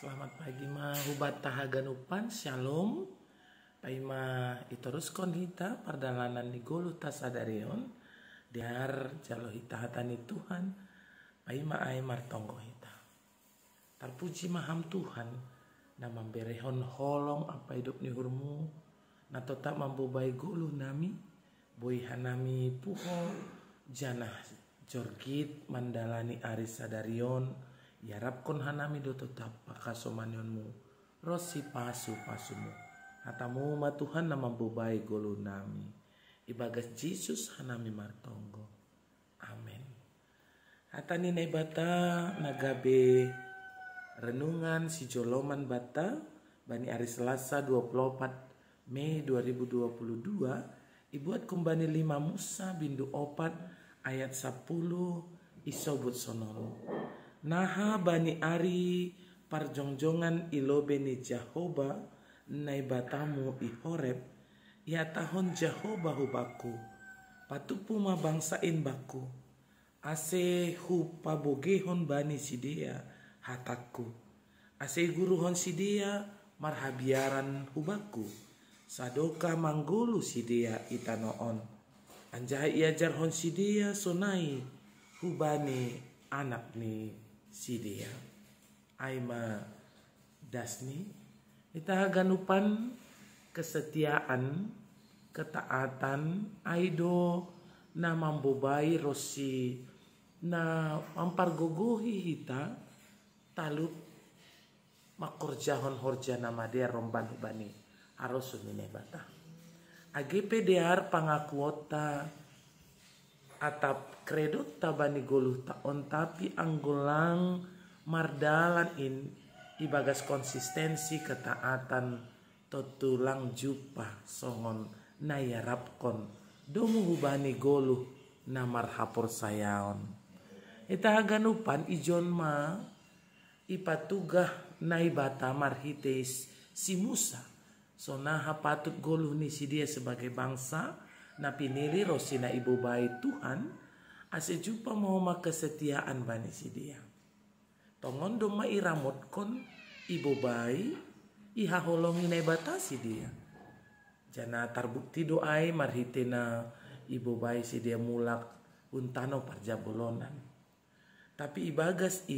Selamat pagi ma hubat tahaganupan shalom. Paima iteruskan hita perdalanan ni golu tasadarion diar jalo hita hatani Tuhan. Paima ai martonggo hita. Terpuji maham Tuhan na memberehon holong apa hidup ni hurmu na tetap mambubai golu nami boy hanami puho janah jorgit mandalani aris sadarion. Yarap kon hanami do tetap pakasomanionmu rosi pasumu hatamu ma Tuhan na mambubai golu nami ibagas Jesus hanami martonggo amen. Hatani nai bata nagabe renungan si joloman bata bani hari Selasa 24 Mei 2022 ibuat kumbani 5 Musa bindu 4 ayat 10 isobut sonono. Naha bani ari parjongjongan ilobe ni Jahoba nai batamu i Horeb ya tahon Jahoba hubaku patupu ma bangsain baku ase hu pabogehon bani sidea hataku ase guruhon sidea marhabiaran hubaku sadoka manggulu sidea itanoon anjai iajarhon sidea sonai hubani anak ni sidea aima dasni ita ganupan kesetiaan ketaatan aido na mambobai rosi na mampargogohi hita talup makorjahon horja nama dia romban hubani arosun ini bata agepe dear pangakuota atap kredot tabani goluh taon tapi anggulang mardalan ibagas konsistensi ketaatan totulang jupa songon nayarapkon domu hubani goluh namar hapor sayaon ita ganupan ijon ma ipatugah naibata marhites si Musa sonaha patut goluh ni si dia sebagai bangsa na pinili rosina ibu bayi Tuhan ase jupa mohoma kesetiaan bani si dia tongon doma iramot kon ibu bayi iha holongi nai batasi dia jana tarbukti doai marhitena ibu bayi si dia mulak untano parjabolonan tapi ibagas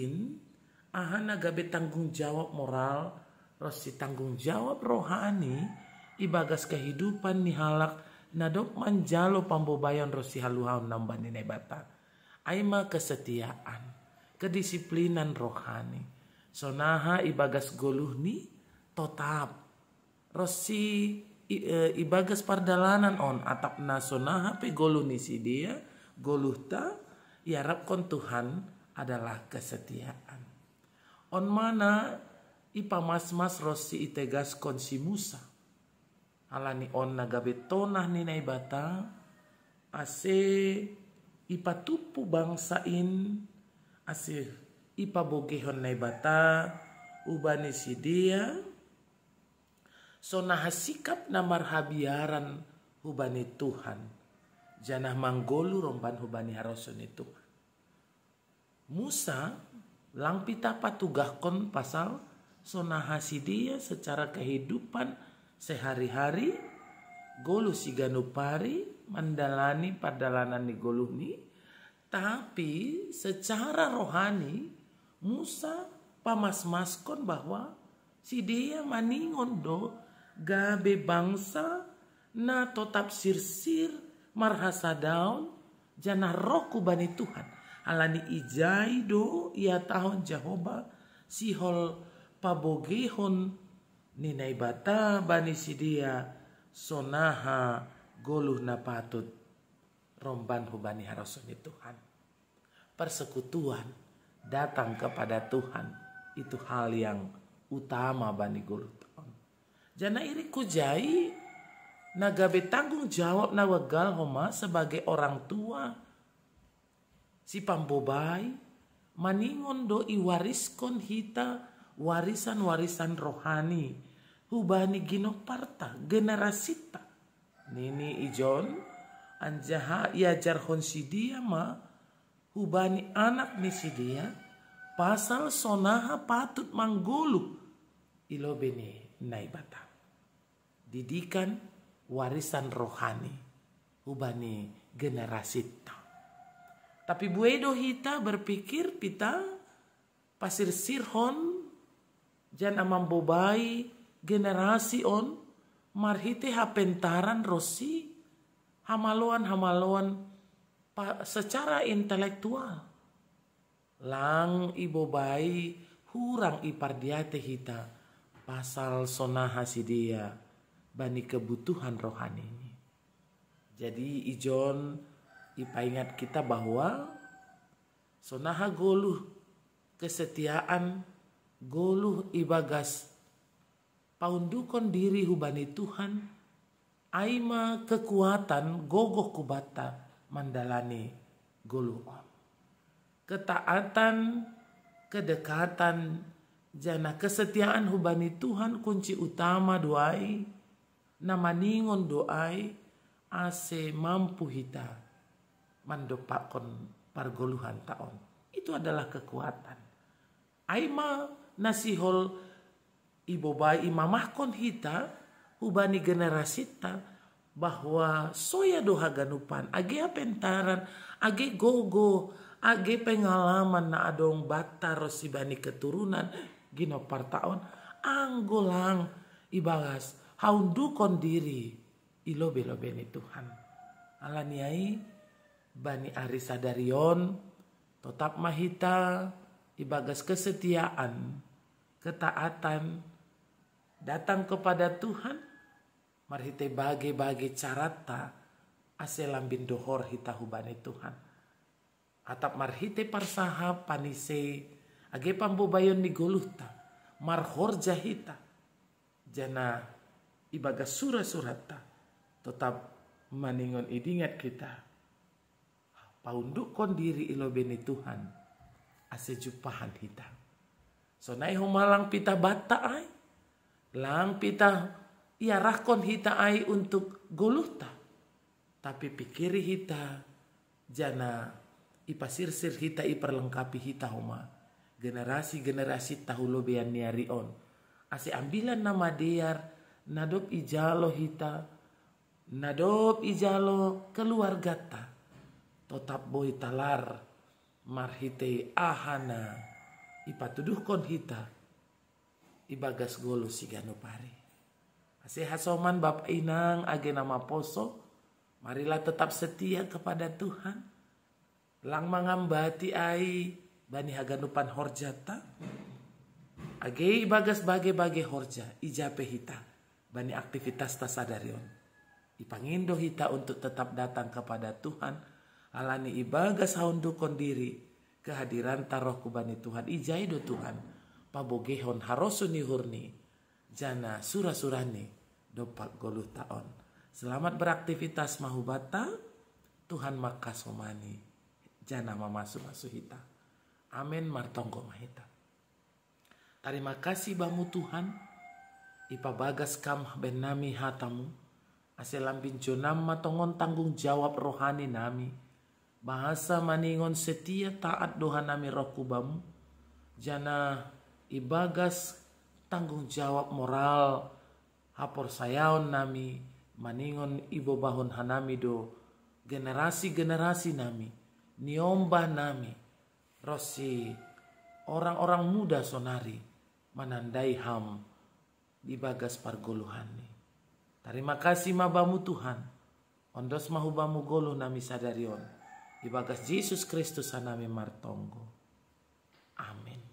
ahana gabe tanggung jawab moral rosi tanggung jawab rohani ibagas kehidupan ni halak nadok manjalo pambobayon rosi haluhaun nambani nebata aima kesetiaan kedisiplinan rohani sonaha ibagas goluh ni totap rosi ibagas pardalanan on atap na sonaha pe goluh ni si dia goluh ta yarap kon Tuhan adalah kesetiaan on mana ipamas-mas rosi itegas kon si Musa alani on nagabe tonah ni naibata ase ipatupu bangsain ase ipabogehon naibata ubani si dia sonaha sikap na marhabiaran hubani Tuhan janah manggolu romban hubani haroson itu Musa lang pita patugahkon pasal sonaha si dia secara kehidupan sehari-hari goluh si ganupari mandalani pardalanan ni goluh ni tapi secara rohani Musa pamas-maskon bahwa si dia maningon do gabe bangsa na tetap sirsir marhasa daun janah roku bani Tuhan alani ijai do ia tahun Jahoba sihol pabogehon ni naibata bani si dia sonaha goluh na patut romban hubani haroson Tuhan persekutuan datang kepada Tuhan itu hal yang utama bani goluh tahun jana iri kujai nagabe tanggung jawab na wagal homa sebagai orang tua si pambobai maningon do iwariskon hita warisan-warisan rohani hubani ginoparta generasita nini ijon anjaha iajarhon si dia ma hubani anak ni si dia pasal sonaha patut manggulu ilo bene nai bata. Didikan warisan rohani hubani generasi ta. Tapi buedo hita berpikir pita pasir sirhon jan amam bobai generasi on marhite hapentaran rosi hamaluan secara intelektual. Lang ibo bai hurang ipardiate hita pasal sonaha sidia bani kebutuhan rohani ini. Jadi ijon ipaingat kita bahwa sonaha goluh kesetiaan, goluh ibagas paundukon diri hubani Tuhan, aima kekuatan gogoh kubata mandalani goluh on. Ketaatan, kedekatan, jana kesetiaan hubani Tuhan kunci utama doai, namaningon doai, ase mampu hita mandopakon pargoluhan taon. Itu adalah kekuatan. Aima nasihol ibobai imamahkon hita hubani generasi ta bahwa soya doha ganupan age apentaran age gogo age pengalaman na adong bata rosibani keturunan gino partaon anggolang ibagas haundukon diri ilobe-lobe ni Tuhan. Alaniai bani ari sadarion tetap mahita ibagas kesetiaan, ketaatan datang kepada Tuhan marhite bage-bage carata ase lambin dohor hita hubani Tuhan. Atap marhite parsaha panise age pambobayon ni goluhta marhorja hita jana ibagas surah-surata tetap maningon idingat kita paundukon diri ilobeni Tuhan ase jupahan hita. So nai humalang pita bata ay lang pita iarahkon hita ay untuk goluhta tapi pikiri hita jana ipasirsir hita iperlengkapi hita huma generasi-generasi tahulobean niarion ase ambilan nama dear nadop ijalo hita nadop ijalo keluarga ta tetap boy talar marhite ahana ipatuduhkon hita ibagas golo sigano pare ase hasoman bapa inang age nama poso marilah tetap setia kepada Tuhan lang mangambati ai bani haganupan horjata age ibagas bage-bage horja ijape hita bani aktivitas tasadarion ipangindo hita untuk tetap datang kepada Tuhan alani ibagas haundukon diri kehadiran tarohku bani Tuhan ijaido Tuhan pabogehon harosuni hurni jana surah-surani dopak goluh taon. Selamat beraktivitas mahubata Tuhan makasomani jana mamasu-masu hita. Amin martonggo mahita. Terima kasih bamu Tuhan ipabagas kam benami hatamu aselambin jonam matongon tanggung jawab rohani nami bahasa maningon setia taat doha nami rohku bamu jana ibagas tanggung jawab moral hapor sayaon nami maningon ibo bahon hanami do generasi-generasi nami niombah nami rosi orang-orang muda sonari manandai ham ibagas pargoluhani. Terima kasih mabamu Tuhan ondos mahubamu goluh nami sadarion ibagas Yesus Kristus hanami martonggo. Amin.